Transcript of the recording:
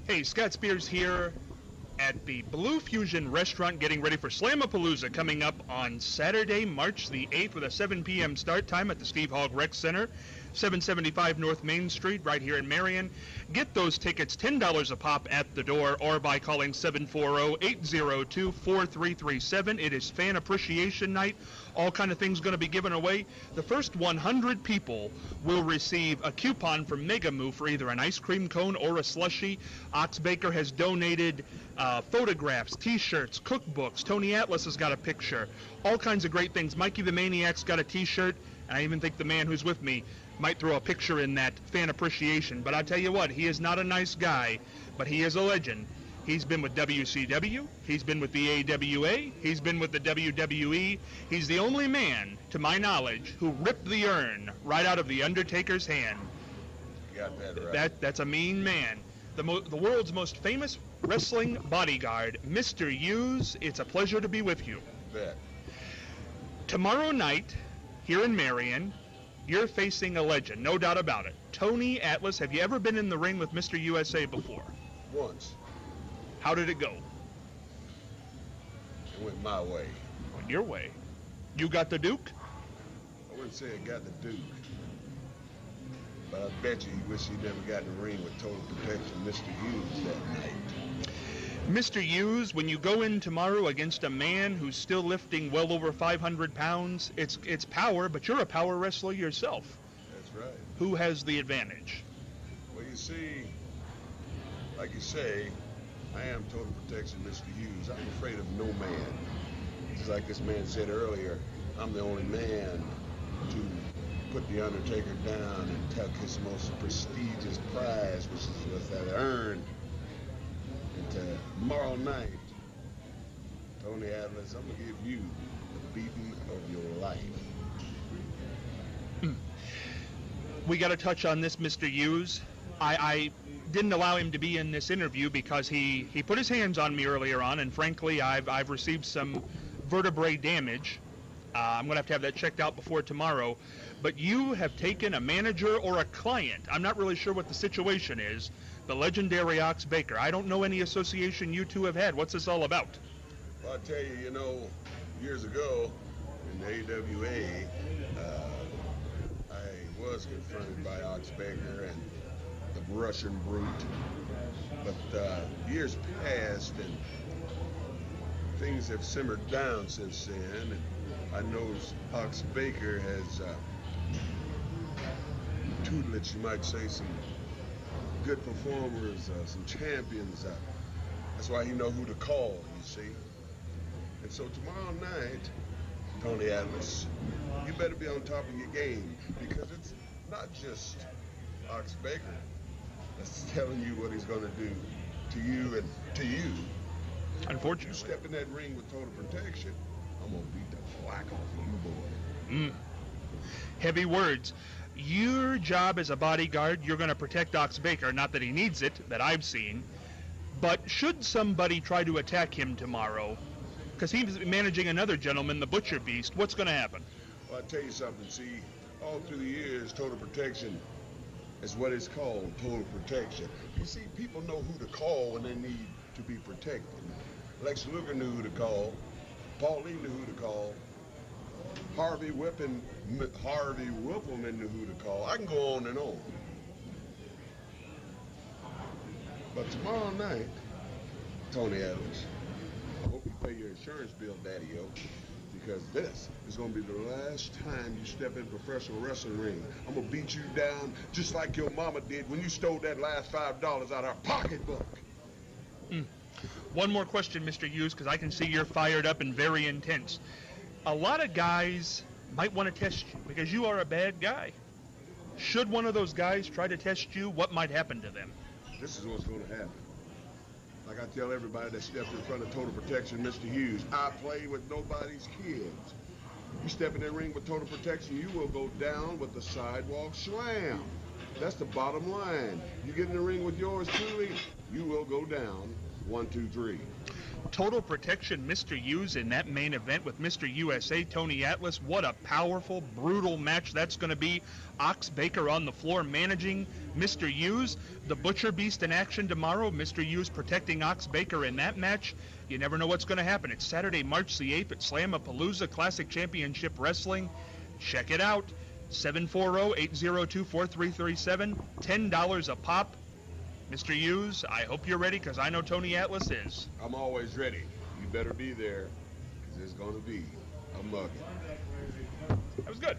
Hey, Scott Spears here at the Blue Fusion restaurant getting ready for Slamapalooza coming up on Saturday, March the 8th with a 7 p.m. start time at the Steve Hogg Rec Center, 775 North Main Street right here in Marion. Get those tickets, $10 a pop at the door or by calling 740-802-4337. It is Fan Appreciation Night. All kind of things going to be given away. The first 100 people will receive a coupon from Mega Moo for either an ice cream cone or a slushie. Ox Baker has donated photographs, T-shirts, cookbooks. Tony Atlas has got a picture. All kinds of great things. Mikey the Maniac's got a T-shirt, and I even think the man who's with me might throw a picture in that Fan Appreciation. But I'll tell you what, he is not a nice guy, but he is a legend. He's been with WCW, he's been with the AWA, he's been with the WWE. He's the only man, to my knowledge, who ripped the urn right out of The Undertaker's hand. You got that right. That's a mean man. The world's most famous wrestling bodyguard, Mr. Hughes. It's a pleasure to be with you. Bet. Tomorrow night, here in Marion, you're facing a legend, no doubt about it. Tony Atlas. Have you ever been in the ring with Mr. USA before? Once. How did it go? It went my way. Went your way. You got the Duke? I wouldn't say I got the Duke, but I bet you he wished he never got in the ring with Total Protection, Mr. Hughes, that night. Mr. Hughes, when you go in tomorrow against a man who's still lifting well over 500 pounds, it's power, but you're a power wrestler yourself. That's right. Who has the advantage? Well, you see, like you say, I am Total Protection, Mr. Hughes. I'm afraid of no man. Just like this man said earlier, I'm the only man to put The Undertaker down and tuck his most prestigious prize, which was that urn. And tomorrow night, Tony Atlas, I'm going to give you the beating of your life. We got to touch on this, Mr. Hughes. I didn't allow him to be in this interview because he put his hands on me earlier on, and frankly, I've received some vertebrae damage. I'm going to have that checked out before tomorrow. But you have taken a manager or a client. I'm not really sure what the situation is. The legendary Ox Baker. I don't know any association you two have had. What's this all about? Well, I tell you, years ago in the AWA, I was confronted by Ox Baker and the Russian brute. But years passed and things have simmered down since then. And I know Ox Baker has tutelage, you might say, some good performers, some champions. That's why he know who to call, you see. And so tomorrow night, Tony Atlas, you better be on top of your game, because it's not just Ox Baker that's telling you what he's going to do to you and to you. Unfortunately. You step in that ring with Total Protection, I'm going to beat the whack off of you, boy. Heavy words. Your job as a bodyguard, you're going to protect Ox Baker. Not that he needs it, that I've seen. But should somebody try to attack him tomorrow, because he's managing another gentleman, the Butcher Beast, what's going to happen? Well, I'll tell you something. See, all through the years, Total Protection is what it's called, Total Protection. You see, people know who to call when they need to be protected. Lex Luger knew who to call. Paulie knew who to call. Harvey Whippleman knew who to call. I can go on and on. But tomorrow night, Tony Atlas, I hope you pay your insurance bill, Daddy-O, because this is going to be the last time you step in a professional wrestling ring. I'm going to beat you down just like your mama did when you stole that last $5 out of her pocketbook. One more question, Mr. Hughes, because I can see you're fired up and very intense. A lot of guys might want to test you because you are a bad guy. Should one of those guys try to test you, what might happen to them? This is what's going to happen. Like I tell everybody that steps in front of Total Protection, Mr. Hughes, I play with nobody's kids. You step in that ring with Total Protection, you will go down with the sidewalk slam. That's the bottom line. You get in the ring with yours truly, you will go down 1, 2, 3. Total Protection, Mr. Hughes in that main event with Mr. USA, Tony Atlas. What a powerful, brutal match that's going to be. Ox Baker on the floor managing Mr. Hughes. The Butcher Beast in action tomorrow. Mr. Hughes protecting Ox Baker in that match. You never know what's going to happen. It's Saturday, March the 8th at Slamapalooza Classic Championship Wrestling. Check it out. 740-802-4337. $10 a pop. Mr. Hughes, I hope you're ready, because I know Tony Atlas is. I'm always ready. You better be there, because there's going to be a mugging. That was good.